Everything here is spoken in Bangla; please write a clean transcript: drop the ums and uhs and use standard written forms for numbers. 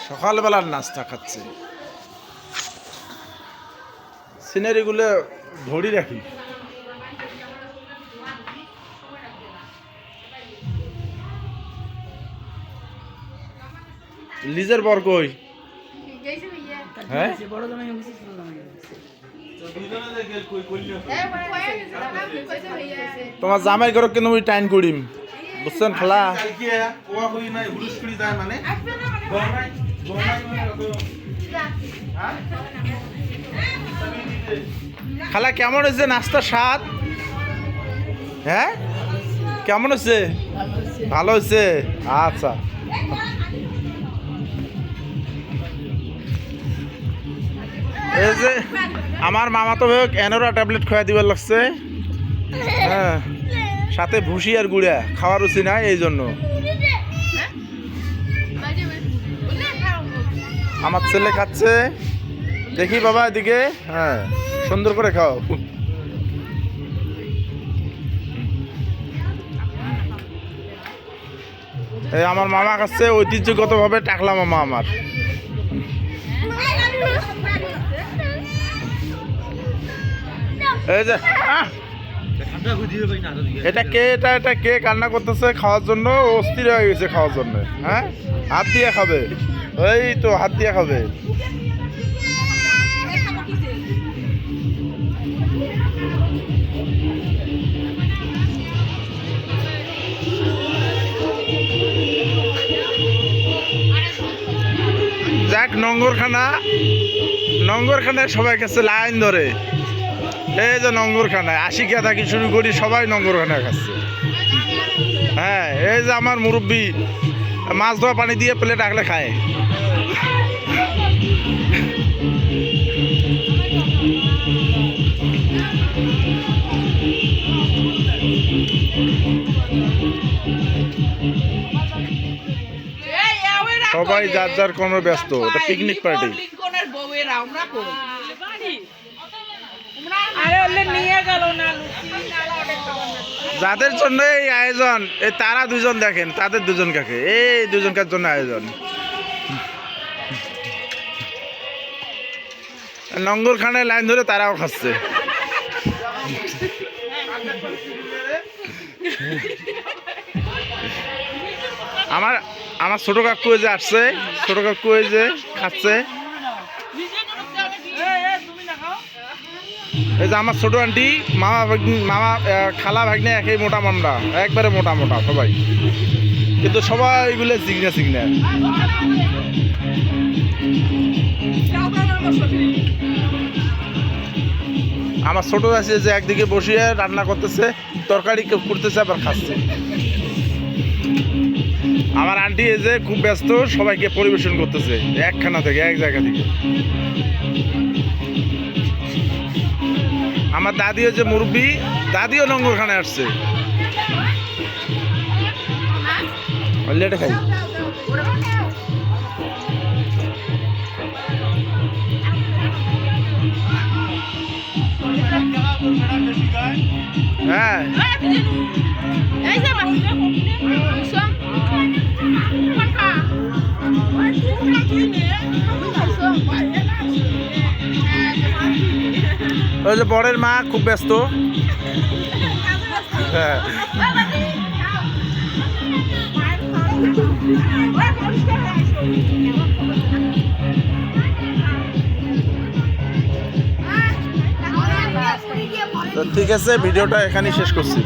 সকালবেলার নাস্তা খাচ্ছে। সিনারিগুলো ধরি রাখি। লিজের বর কই? হ্যাঁ তোমার জামাই ঘর কেন ওই টাইম করিম বুঝছেন খালা? খালা কেমন হয়েছে নাস্তার স্বাদ? হ্যাঁ কেমন হয়েছে? ভালো হয়েছে। আচ্ছা এই যে আমার মামা তো এনোরা ট্যাবলেট খাওয়া দিবার লাগছে। হ্যাঁ সাথে ভুসি আর গুড়া খাওয়ার রুচি নাই এই জন্য। আমার ছেলে খাচ্ছে দেখি বাবা এদিকে। হ্যাঁ সুন্দর করে খাও। এই আমার মামা খাচ্ছে ঐতিহ্যগতভাবে টাকলা মামা আমার। এই যে এটা কে এটা কে কান্না করতেছে খাওয়ার জন্য? অস্থির হয়ে গেছে খাওয়ার জন্য। হ্যাঁ হাত দিয়ে খাবে, এই তো হাত দিয়ে খাবে। যাক নঙ্গরখানায় সবাই কাছে লাইন ধরে। এই যে নঙ্গরখানায় আশিকা থাকি শুরু করি সবাই নঙ্গরখানায় খাচ্ছে। হ্যাঁ এই যে আমার মুরব্বী মাছ ধোয়া পানি দিয়ে প্লেট রাখলে খায়। সবাই যার যার কোনো ব্যস্ত। এটা পিকনিক পার্টি। যাদের জন্য এই আয়োজন এই তারা দুজন দেখেন, তাদের দুজন কাকে এই দুজনকার জন্য আয়োজন। নঙ্গরখানায় লাইন ধরে তারাও খাচ্ছে। আমার ছোট কাকু যে আসছে, ছোট কাকু যে খাচ্ছে। এই যে আমার ছোট আন্টি মামা খালা ভাগ্নে একই মোটা মামরা, একবারে মোটা মোটা সবাই, কিন্তু সবাই এগুলো চিকনা। আমার ছোট আছে যে একদিকে বসিয়ে রান্না করতেছে, তরকারি করতেছে আবার খাচ্ছে। আমার আন্টি এই যে খুব ব্যস্ত, সবাইকে পরিবেশন করতেছে একখানা থেকে এক জায়গা থেকে। আমার দাদিও যে মুরব্বী, দাদিও নঙ্গরখানায় আসছে। লেটে খাই। হ্যাঁ ওই যে বরের মা খুব ব্যস্ত। হ্যাঁ তো ঠিক আছে, ভিডিওটা এখানেই শেষ করছি।